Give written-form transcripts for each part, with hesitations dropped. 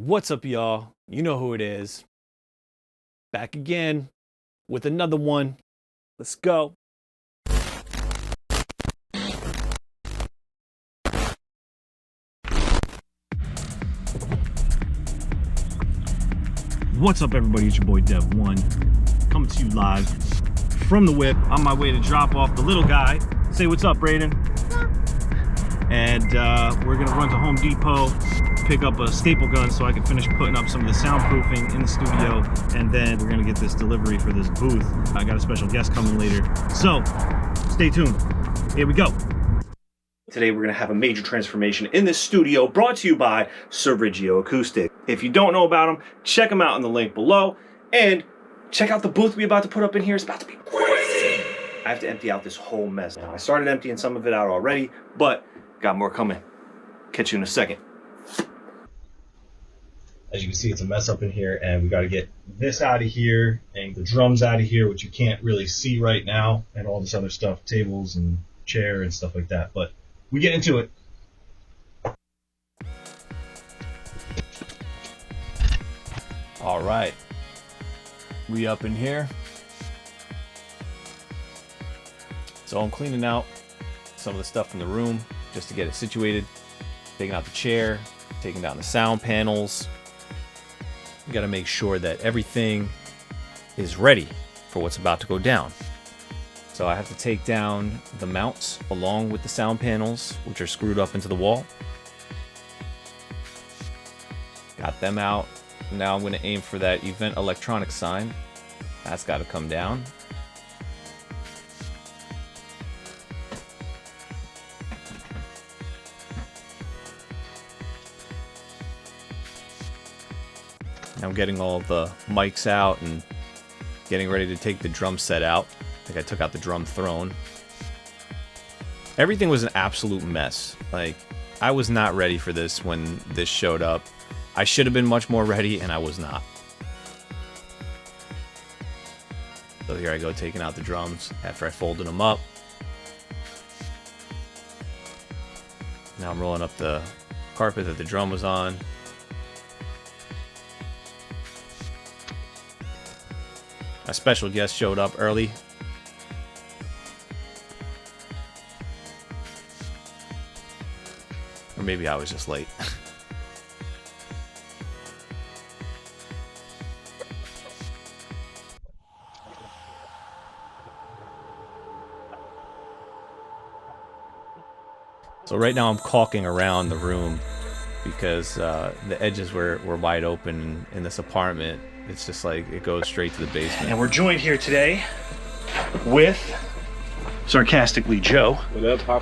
What's up, y'all? You know who it is. Back again with another one. Let's go. What's up, everybody? It's your boy Dev1 coming to you live from the whip on my way to drop off the little guy. Say what's up, Brayden. And we're gonna run to Home Depot, pick up a staple gun so I can finish putting up some of the soundproofing in the studio, and then we're gonna get this delivery for this booth. I got a special guest coming later, so stay tuned. Here we go. Today we're gonna have a major transformation in this studio, brought to you by Serigio Acoustic. If you don't know about them, check them out in the link below, and check out the booth we're about to put up in here. It's about to be crazy. I have to empty out this whole mess now. I started emptying some of it out already, but got more coming. Catch you in a second. As you can see, it's a mess up in here, and we got to get this out of here and the drums out of here, which you can't really see right now, and all this other stuff, tables and chair and stuff like that. But we get into it. All right, we up in here. So I'm cleaning out some of the stuff in the room just to get it situated. Taking out the chair, taking down the sound panels. You got to make sure that everything is ready for what's about to go down. So I have to take down the mounts along with the sound panels, which are screwed up into the wall. Got them out. Now I'm going to aim for that event electronic sign. That's got to come down. I'm getting all the mics out and getting ready to take the drum set out. I think I took out the drum throne. Everything was an absolute mess. Like, I was not ready for this when this showed up. I should have been much more ready, and I was not. So here I go, taking out the drums after I folded them up. Now I'm rolling up the carpet that the drum was on. A special guest showed up early. Or maybe I was just late. So right now I'm caulking around the room because the edges were wide open in this apartment. It's just like it goes straight to the basement. And we're joined here today with Sarcastically Joe. What up, Pop?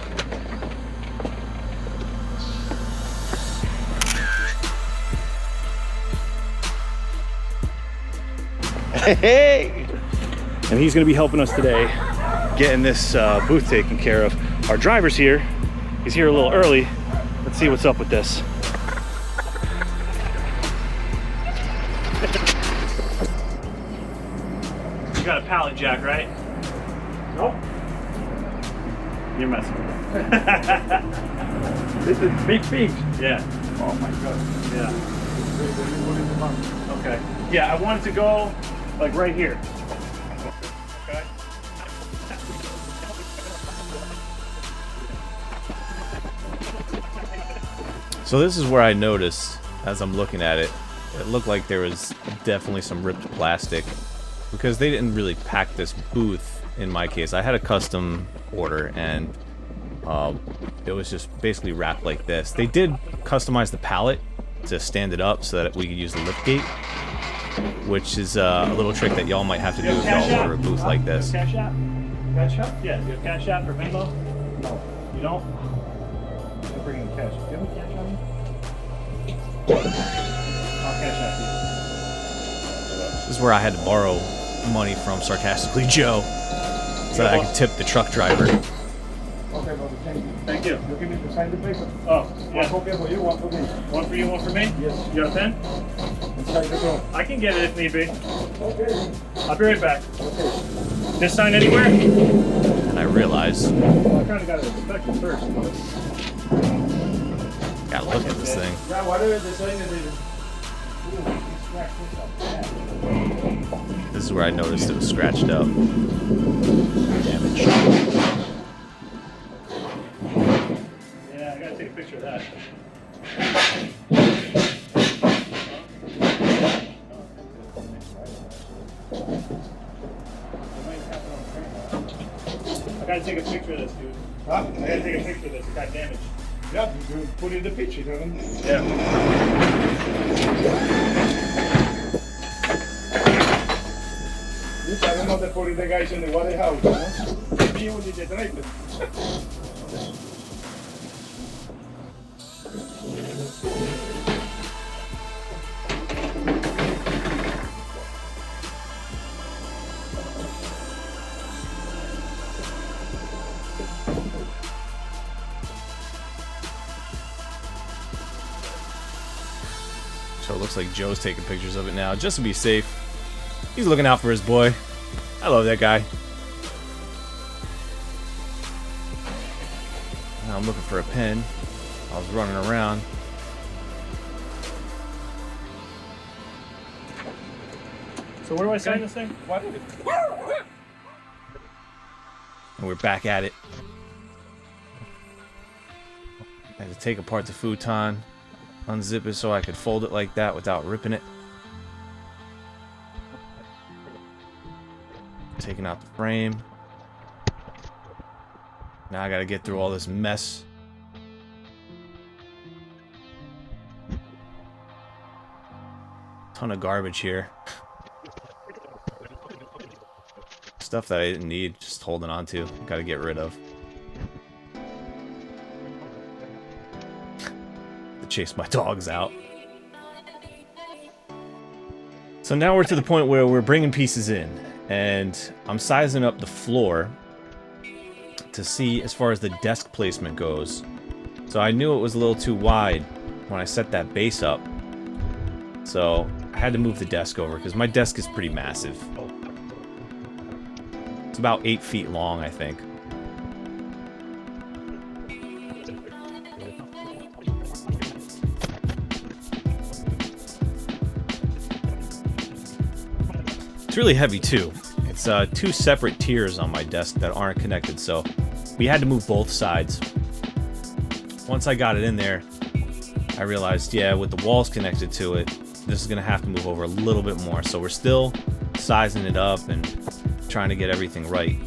Hey! And he's going to be helping us today getting this booth taken care of. Our driver's here. He's here a little early. Let's see what's up with this. You got a pallet jack, right? Nope. You're messing with it. This is big fish. Yeah. Oh my god. Yeah. Okay. Yeah, I want it to go like right here. Okay. So this is where I noticed, as I'm looking at it, it looked like there was definitely some ripped plastic because they didn't really pack this booth. In my case, I had a custom order, and it was just basically wrapped like this. They did customize the pallet to stand it up so that we could use the lift gate, which is a little trick that y'all might have to do if y'all order a booth like this. Cash app? Cash app? Yeah, you have Cash App or Venmo? No. You don't? I'm bringing cash. Do you have any cash on me? I'll cash app you. This is where I had to borrow money from Sarcastically Joe so that I could tip the truck driver. Okay, brother. Thank you. Thank you. You give me to sign the paper. Oh, yeah. One copy for you, one for me. One for you, one for me? Yes. You got a pen? Inside the door. I can get it if need be. Okay. I'll be right back. Okay. Just sign anywhere? And I realized Well, I kind of got to inspect it first. But... Gotta look at this thing. Yeah, whatever they say, they do. This is where I noticed it was scratched up. Damage. Yeah, I gotta take a picture of that. I gotta take a picture of this, dude. Huh? I gotta take a picture of this. It got damaged. Yeah, you put in the picture, don't you? Yeah. I don't know the police, the guys in the water house, no? Me only the driver. So it looks like Joe's taking pictures of it now, just to be safe. He's looking out for his boy. I love that guy. Now I'm looking for a pen. I was running around. So where do I sign this thing? What? And we're back at it. I had to take apart the futon, unzip it so I could fold it like that without ripping it. Taking out the frame. Now I gotta get through all this mess. Ton of garbage here. Stuff that I didn't need, just holding on to. Gotta get rid of. To chase my dogs out. So now we're to the point where we're bringing pieces in. And I'm sizing up the floor to see as far as the desk placement goes. So I knew it was a little too wide when I set that base up. So I had to move the desk over because my desk is pretty massive. It's about 8 feet long, I think. It's really heavy too. It's 2 separate tiers on my desk that aren't connected, so we had to move both sides. Once I got it in there, I realized, yeah, with the walls connected to it, this is gonna have to move over a little bit more. So we're still sizing it up and trying to get everything right.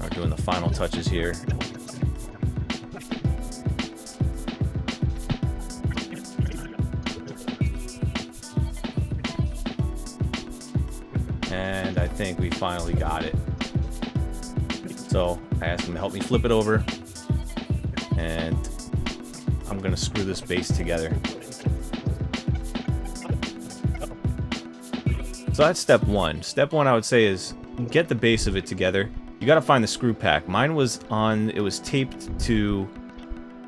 We're doing the final touches here. And I think we finally got it. So I asked him to help me flip it over, and I'm gonna screw this base together. So that's step one. Step one, I would say, is get the base of it together. You gotta find the screw pack. Mine was on, it was taped to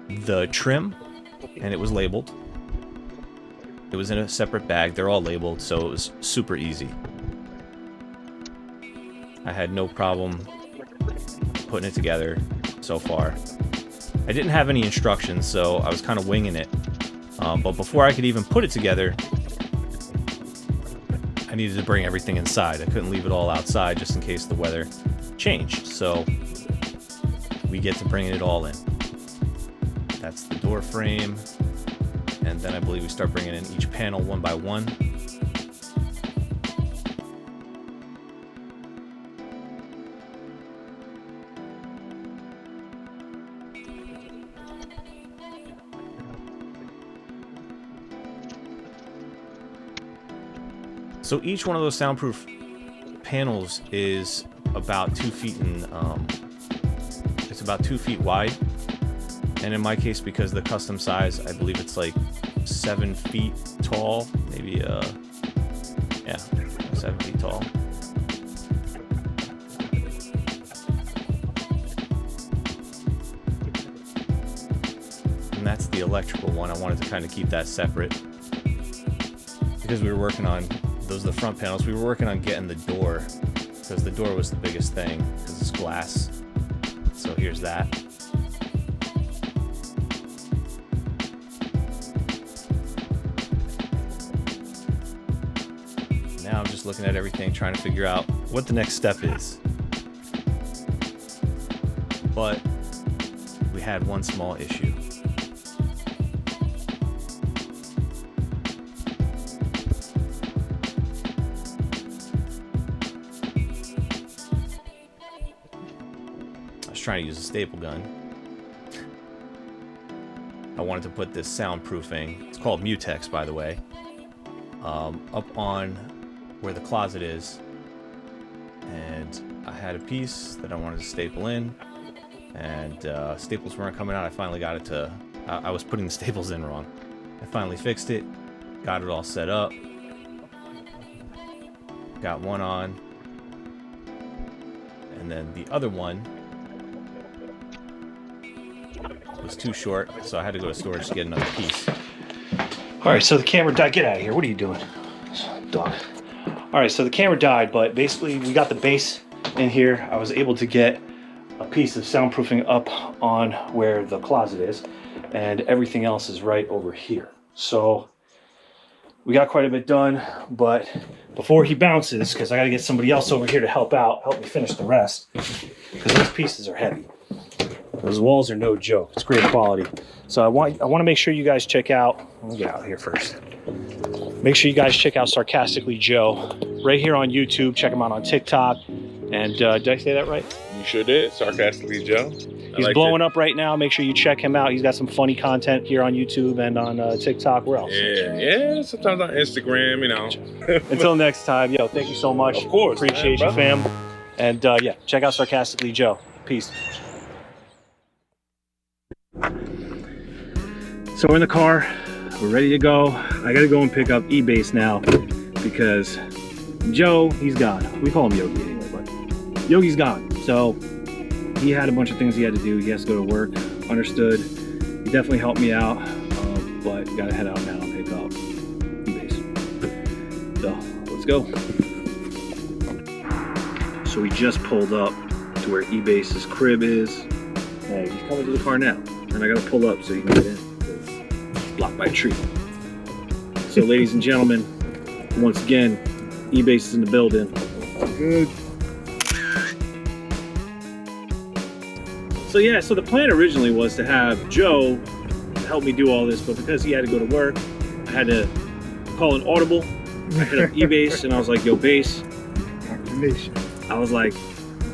the trim, and it was labeled. It was in a separate bag. They're all labeled, so it was super easy. I had no problem putting it together so far. I didn't have any instructions, so I was kind of winging it. But before I could even put it together, I needed to bring everything inside. I couldn't leave it all outside just in case the weather changed. So we get to bring it all in. That's the door frame. And then I believe we start bringing in each panel one by one. So each one of those soundproof panels is about 2 feet in, it's about 2 feet wide. And in my case, because the custom size, I believe it's like 7 feet tall, maybe, yeah, 7 feet tall. And that's the electrical one. I wanted to kind of keep that separate because we were working on, those are the front panels. We were working on getting the door because the door was the biggest thing because it's glass. So here's that. Now I'm just looking at everything, trying to figure out what the next step is. But we had one small issue. I was trying to use a staple gun. I wanted to put this soundproofing, it's called Mutex by the way, up on where the closet is, and I had a piece that I wanted to staple in, and staples weren't coming out. I finally got it to, I was putting the staples in wrong. I finally fixed it, got it all set up, got one on, and then the other one was too short, so I had to go to storage to get another piece. All right, so the camera died. Get out of here. What are you doing? Dog. All right, so the camera died, but basically we got the base in here. I was able to get a piece of soundproofing up on where the closet is, and everything else is right over here. So we got quite a bit done, but before he bounces, because I got to get somebody else over here to help me finish the rest, because those pieces are heavy. Those walls are no joke. It's great quality. So I want to make sure you guys check out, let me get out here first. Make sure you guys check out Sarcastically Joe right here on YouTube. Check him out on TikTok. And did I say that right? You sure did. Sarcastically Joe. He's blowing up right now. Make sure you check him out. He's got some funny content here on YouTube and on TikTok. Where else? Yeah. Sometimes on Instagram, you know. Until next time, yo, thank you so much. Of course. Appreciate you, fam. And yeah, check out Sarcastically Joe. Peace. So we're in the car. We're ready to go. I gotta go and pick up E-Base now because Joe, he's gone. We call him Yogi anyway, but Yogi's gone. So he had a bunch of things he had to do. He has to go to work. Understood. He definitely helped me out, but gotta head out now and pick up E-Base. So let's go. So we just pulled up to where E-Base's crib is. Hey, he's coming to the car now, and I gotta pull up so you can get in. Blocked by a tree. So ladies and gentlemen, once again, E-Base is in the building. Good. So yeah, so the plan originally was to have Joe help me do all this, but because he had to go to work, I had to call an audible. I hit up E-Base and I was like, yo, Base. I was like,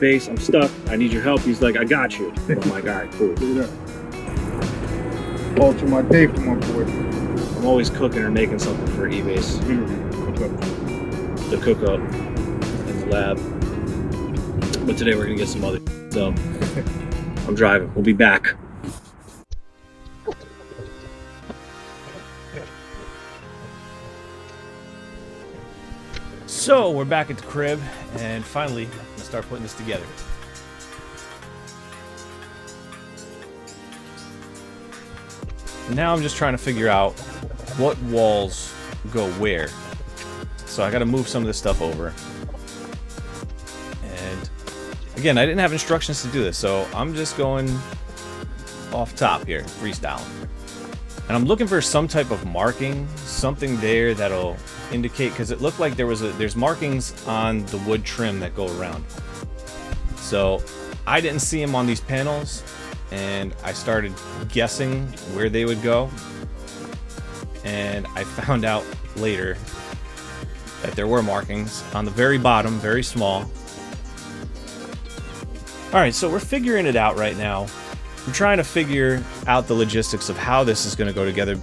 Base, I'm stuck. I need your help. He's like, I got you. I'm like, all right, cool. Alter my day for my boy. I'm always cooking or making something for E-Base. The cook up in the lab. But today we're gonna get some other. So I'm driving. We'll be back. So we're back at the crib, and finally, I'm gonna start putting this together. Now I'm just trying to figure out what walls go where. So I gotta move some of this stuff over. And again, I didn't have instructions to do this, so I'm just going off top here, freestyling. And I'm looking for some type of marking, something there that'll indicate, because it looked like there's markings on the wood trim that go around. So I didn't see them on these panels, and I started guessing where they would go, and I found out later that there were markings on the very bottom, very small. Alright, so we're figuring it out right now. I'm trying to figure out the logistics of how this is going to go together.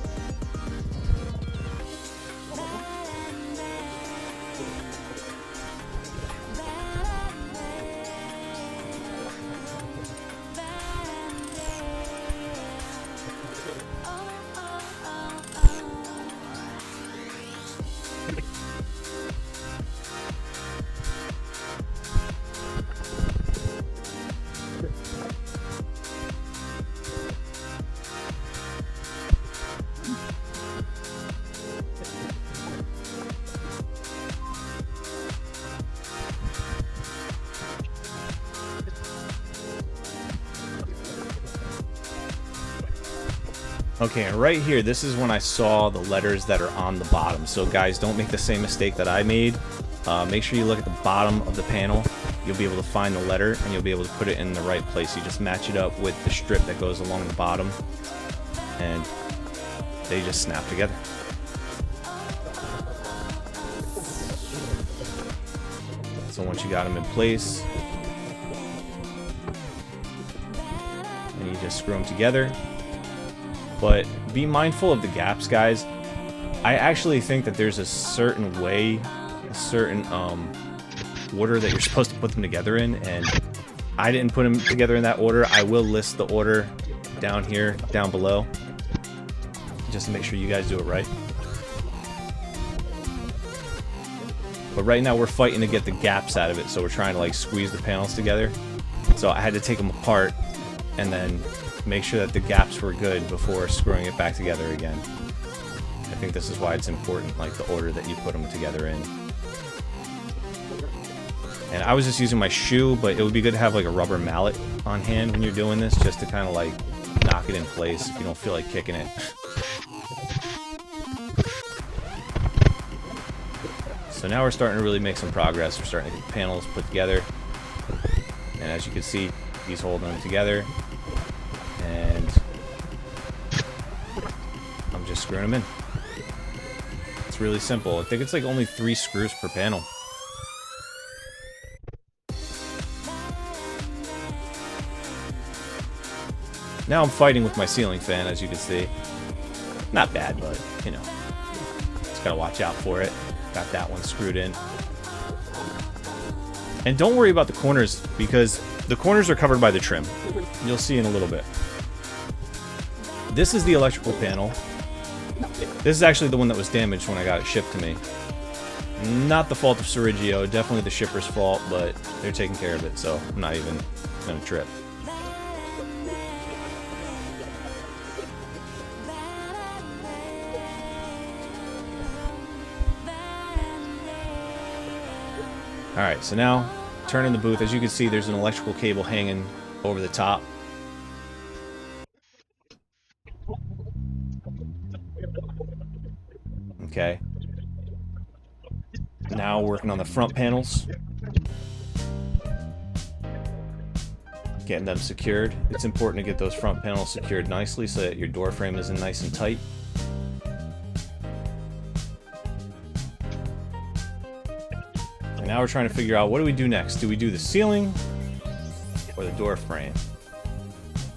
Okay, and right here, this is when I saw the letters that are on the bottom. So guys, don't make the same mistake that I made. Make sure you look at the bottom of the panel. You'll be able to find the letter, and you'll be able to put it in the right place. You just match it up with the strip that goes along the bottom, and they just snap together. So once you got them in place, and you just screw them together. But be mindful of the gaps, guys. I actually think that there's a certain way, a certain order that you're supposed to put them together in, and I didn't put them together in that order. I will list the order down here, down below, just to make sure you guys do it right. But right now we're fighting to get the gaps out of it, so we're trying to like squeeze the panels together. So I had to take them apart and then make sure that the gaps were good before screwing it back together again. I think this is why it's important, like the order that you put them together in. And I was just using my shoe, but it would be good to have like a rubber mallet on hand when you're doing this, just to kind of like knock it in place if you don't feel like kicking it. So now we're starting to really make some progress. We're starting to get the panels put together. And as you can see, he's holding them together. And I'm just screwing them in. It's really simple. I think it's like only 3 screws per panel. Now I'm fighting with my ceiling fan, as you can see. Not bad, but, you know, just gotta watch out for it. Got that one screwed in. And don't worry about the corners, because the corners are covered by the trim. You'll see in a little bit. This is the electrical panel. This is actually the one that was damaged when I got it shipped to me. Not the fault of Serigio, definitely the shipper's fault, but they're taking care of it, so I'm not even gonna trip. Alright, so now, turning the booth. As you can see, there's an electrical cable hanging over the top. Okay. Now working on the front panels. Getting them secured. It's important to get those front panels secured nicely so that your door frame isn't nice and tight. And now we're trying to figure out, what do we do next? Do we do the ceiling or the door frame?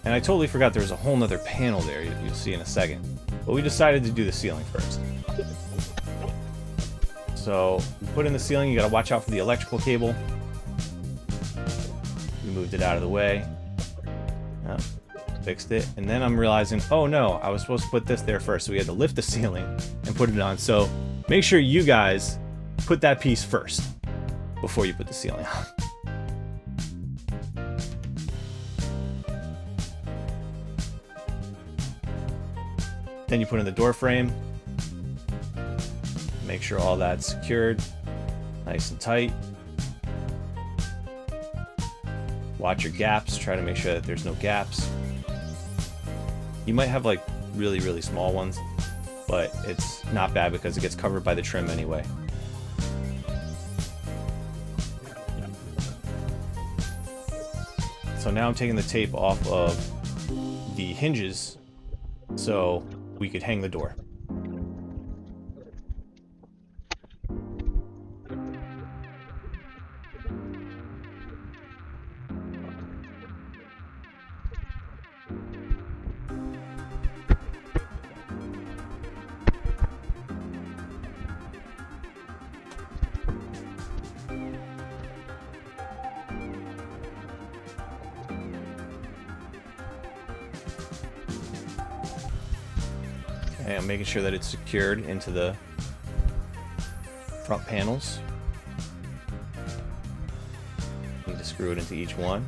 And I totally forgot there was a whole nother panel there, you'll see in a second. But we decided to do the ceiling first. So, we put in the ceiling, you gotta watch out for the electrical cable. We moved it out of the way. Fixed it. And then I'm realizing, oh no, I was supposed to put this there first. So we had to lift the ceiling and put it on. So, make sure you guys put that piece first before you put the ceiling on. Then you put in the door frame. Make sure all that's secured, nice and tight. Watch your gaps, try to make sure that there's no gaps. You might have like really, really small ones, but it's not bad because it gets covered by the trim anyway. So now I'm taking the tape off of the hinges so we could hang the door. Okay, I'm making sure that it's secured into the front panels. Need to screw it into each one.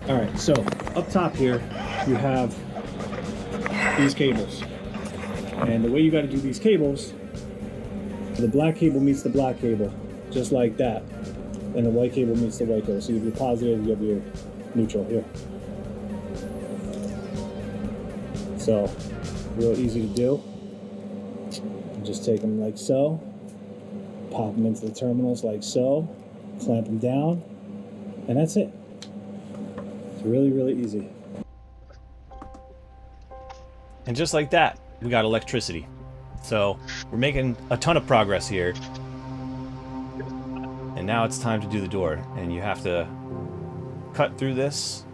Alright, so up top here you have these cables. And the way you got to do these cables, the black cable meets the black cable, just like that. And the white cable meets the white cable. So you have your positive, you have your neutral here. So, real easy to do. Just take them like so, pop them into the terminals like so, clamp them down, and that's it. It's really, really easy. And just like that, we got electricity. So we're making a ton of progress here. And now it's time to do the door. And you have to cut through this.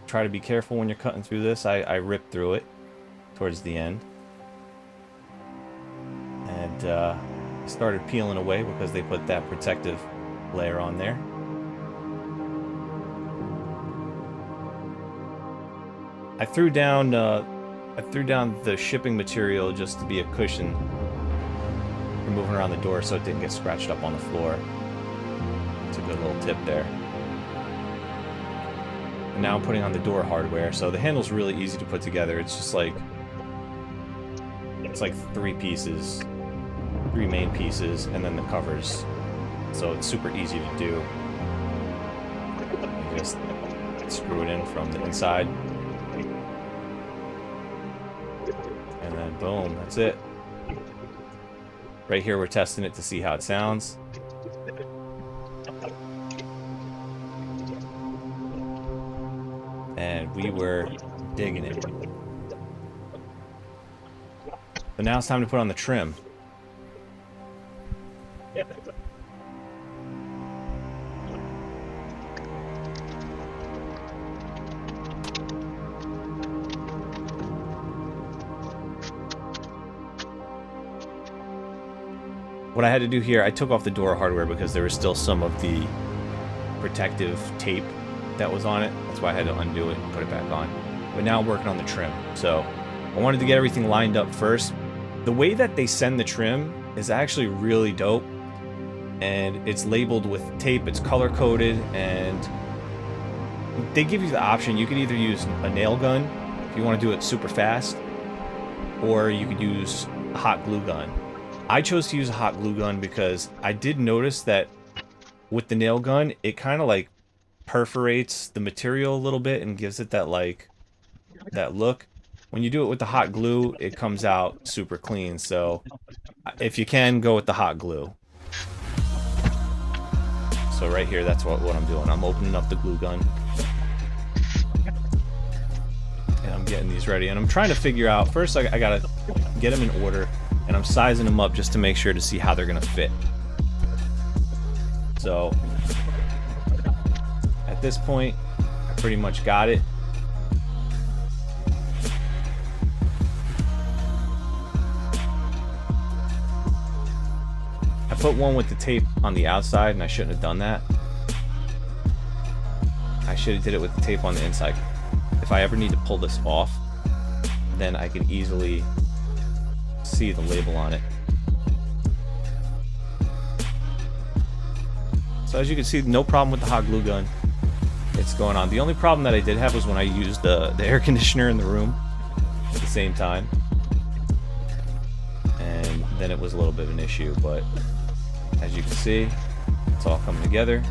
Try to be careful when you're cutting through this. I ripped through it towards the end. And started peeling away because they put that protective layer on there. I threw down the shipping material just to be a cushion for moving around the door so it didn't get scratched up on the floor. It's a good little tip there. And now I'm putting on the door hardware, so the handle's really easy to put together. It's just like, it's like three main pieces, and then the covers. So it's super easy to do. You just screw it in from the inside. And then boom, that's it. Right here we're testing it to see how it sounds. And we were digging it. But now it's time to put on the trim. What I had to do here, I took off the door hardware because there was still some of the protective tape that was on it. That's why I had to undo it and put it back on. But now I'm working on the trim. So I wanted to get everything lined up first. The way that they send the trim is actually really dope. And it's labeled with tape, it's color coded, and they give you the option. You could either use a nail gun if you want to do it super fast, or you could use a hot glue gun. I chose to use a hot glue gun because I did notice that with the nail gun, it kind of like perforates the material a little bit and gives it that like that look. When you do it with the hot glue, it comes out super clean. So if you can, go with the hot glue. So right here, that's what I'm doing. I'm opening up the glue gun. And I'm getting these ready. And I'm trying to figure out, first I gotta get them in order. And I'm sizing them up just to make sure to see how they're gonna fit. So at this point, I pretty much got it. I put one with the tape on the outside, and I shouldn't have done that. I should have did it with the tape on the inside. If I ever need to pull this off, then I can easily see the label on it. So as you can see, no problem with the hot glue gun. It's going on. The only problem that I did have was when I used the air conditioner in the room at the same time. And then it was a little bit of an issue, but as you can see, it's all coming together.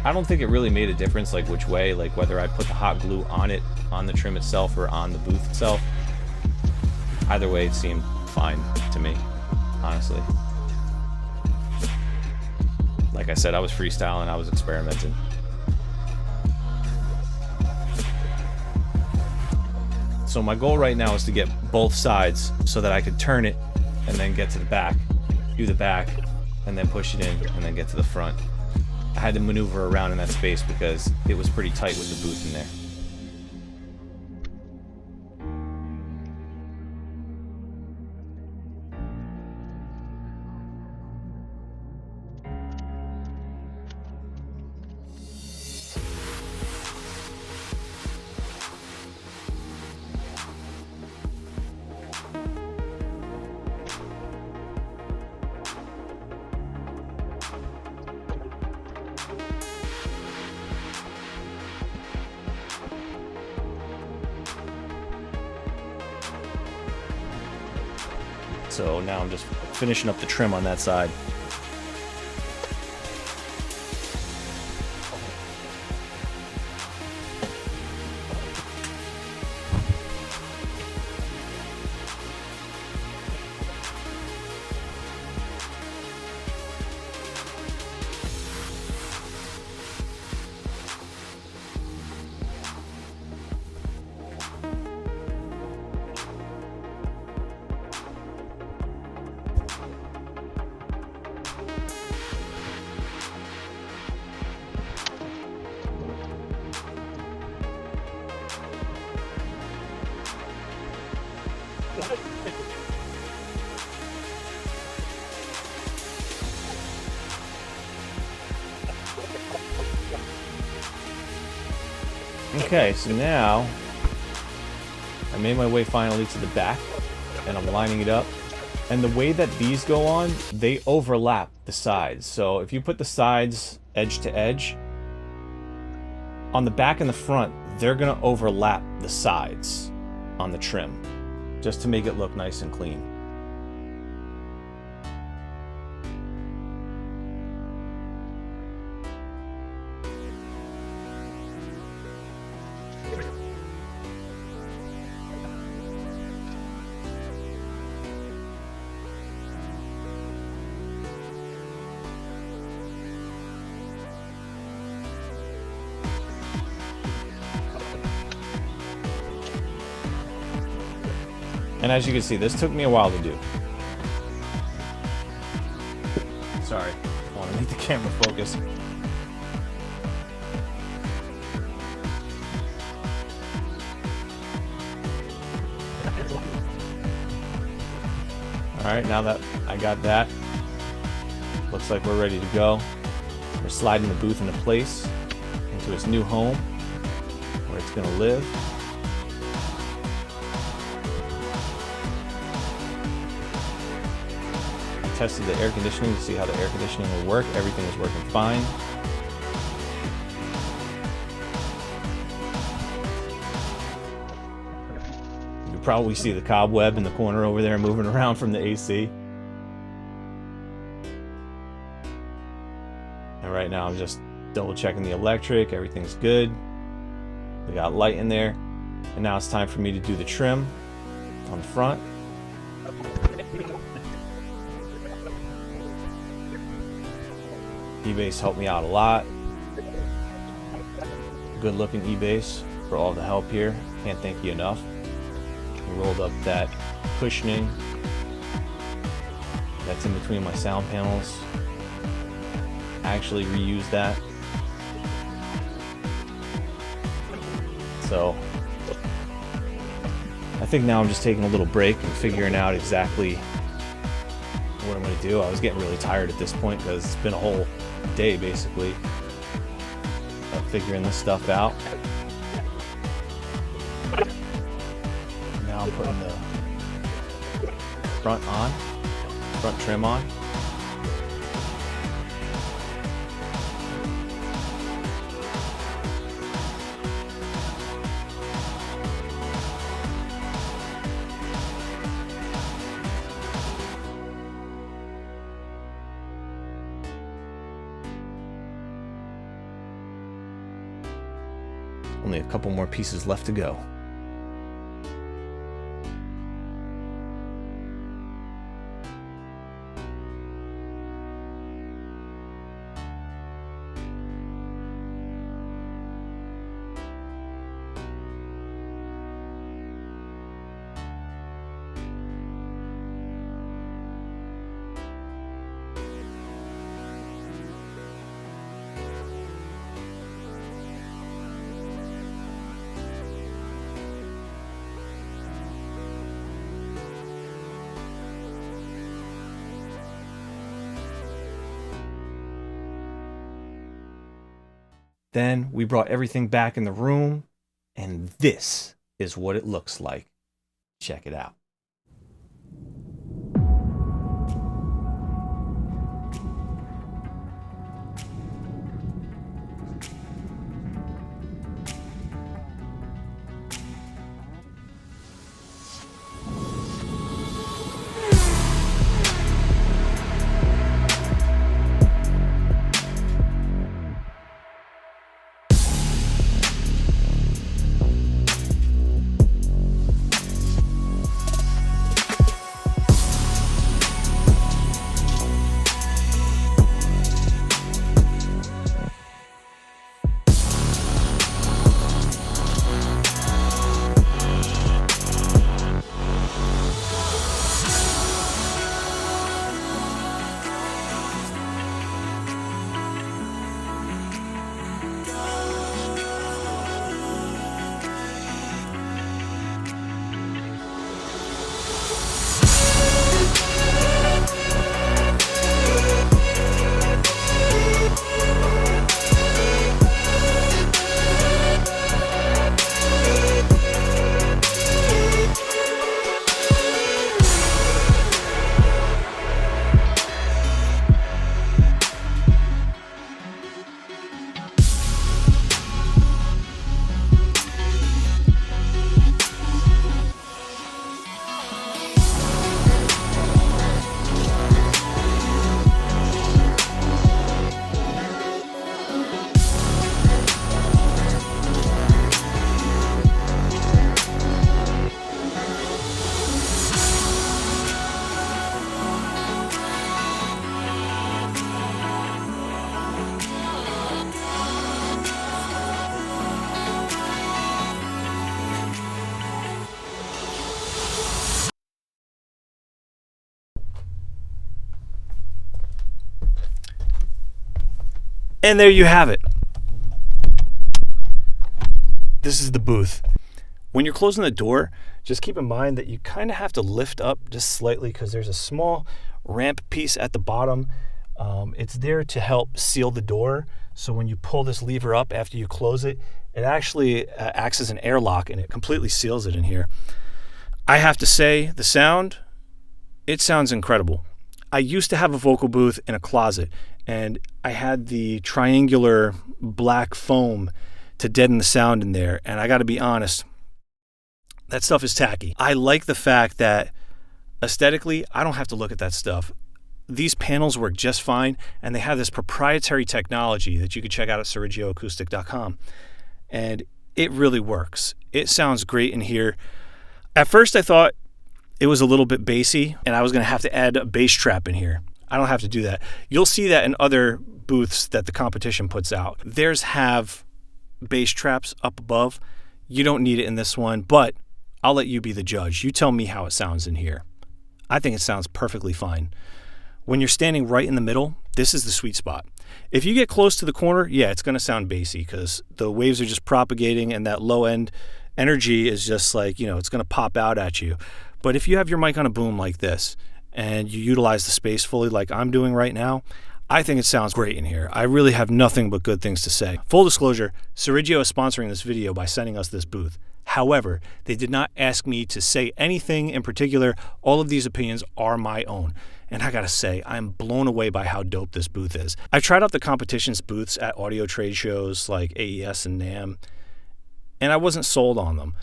I don't think it really made a difference, like which way, like whether I put the hot glue on it, on the trim itself, or on the booth itself. Either way, it seemed fine to me, honestly. Like I said, I was freestyling, I was experimenting. So my goal right now is to get both sides so that I could turn it and then get to the back, do the back, and then push it in and then get to the front. I had to maneuver around in that space because it was pretty tight with the booth in there. So now I'm just finishing up the trim on that side. Okay, so now I made my way finally to the back, and I'm lining it up. And the way that these go on, they overlap the sides. So if you put the sides edge to edge, on the back and the front, they're gonna overlap the sides on the trim, just to make it look nice and clean. And as you can see, this took me a while to do. Sorry, I want to make the camera focus. Alright, now that I got that, looks like we're ready to go. We're sliding the booth into place, into its new home, where it's going to live. Tested the air conditioning to see how the air conditioning will work. Everything is working fine. You probably see the cobweb in the corner over there moving around from the AC. And right now I'm just double checking the electric. Everything's good. We got light in there. And now it's time for me to do the trim on the front. E-Base helped me out a lot. Good looking E-Base for all the help here. Can't thank you enough. We rolled up that cushioning that's in between my sound panels. I actually reused that. So I think now I'm just taking a little break and figuring out exactly what I'm going to do. I was getting really tired at this point because it's been a whole day basically of figuring this stuff out. Now I'm putting the front trim on. Only a couple more pieces left to go. Then we brought everything back in the room, and this is what it looks like. Check it out. And there you have it. This is the booth. When you're closing the door, just keep in mind that you kind of have to lift up just slightly because there's a small ramp piece at the bottom. It's there to help seal the door. So when you pull this lever up after you close it, it actually acts as an airlock and it completely seals it in here. I have to say, the sound, it sounds incredible. I used to have a vocal booth in a closet, and I had the triangular black foam to deaden the sound in there, and I got to be honest, that stuff is tacky. I like the fact that aesthetically, I don't have to look at that stuff. These panels work just fine, and they have this proprietary technology that you can check out at serigioacoustic.com, and it really works. It sounds great in here. At first, I thought it was a little bit bassy, and I was going to have to add a bass trap in here. I don't have to do that. You'll see that in other booths that the competition puts out. Theirs have bass traps up above. You don't need it in this one, but I'll let you be the judge. You tell me how it sounds in here. I think it sounds perfectly fine. When you're standing right in the middle, this is the sweet spot. If you get close to the corner, yeah, it's going to sound bassy because the waves are just propagating and that low end energy is just like, it's going to pop out at you. But if you have your mic on a boom like this and you utilize the space fully like I'm doing right now, I think it sounds great in here. I really have nothing but good things to say. Full disclosure, Serigio is sponsoring this video by sending us this booth. However, they did not ask me to say anything in particular. All of these opinions are my own. And I gotta say, I'm blown away by how dope this booth is. I've tried out the competition's booths at audio trade shows like AES and NAMM, and I wasn't sold on them.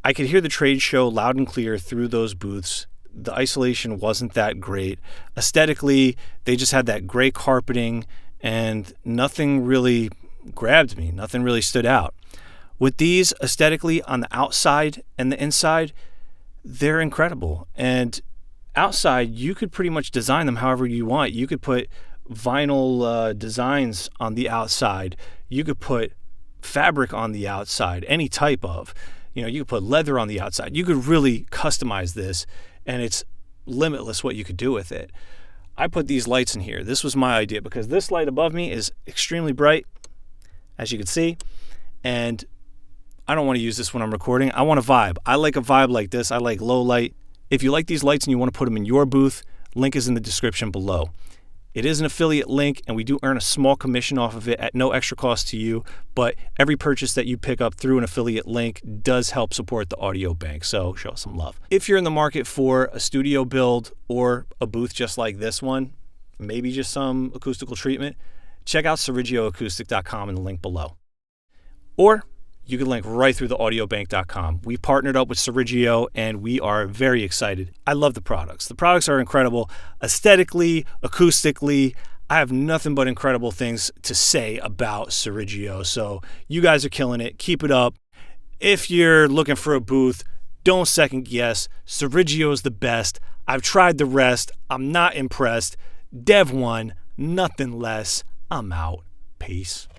I could hear the trade show loud and clear through those booths. The isolation wasn't that great. Aesthetically, they just had that gray carpeting, and nothing really grabbed me. Nothing really stood out. With these, aesthetically, on the outside and the inside, they're incredible. And outside, you could pretty much design them however you want. You could put vinyl designs on the outside. You could put fabric on the outside, any type of. You could put leather on the outside. You could really customize this, and it's limitless what you could do with it. I put these lights in here. This was my idea because this light above me is extremely bright, as you can see, and I don't want to use this when I'm recording. I want a vibe. I like a vibe like this. I like low light. If you like these lights and you want to put them in your booth, link is in the description below. It is an affiliate link, and we do earn a small commission off of it at no extra cost to you, but every purchase that you pick up through an affiliate link does help support the audio bank, so show us some love. If you're in the market for a studio build or a booth just like this one, maybe just some acoustical treatment, check out serigioacoustic.com in the link below. Or you can link right through the audiobank.com. We partnered up with Serigio, and we are very excited. I love the products. The products are incredible. Aesthetically, acoustically, I have nothing but incredible things to say about Serigio. So you guys are killing it. Keep it up. If you're looking for a booth, don't second guess. Serigio is the best. I've tried the rest. I'm not impressed. Dev 1, nothing less. I'm out. Peace.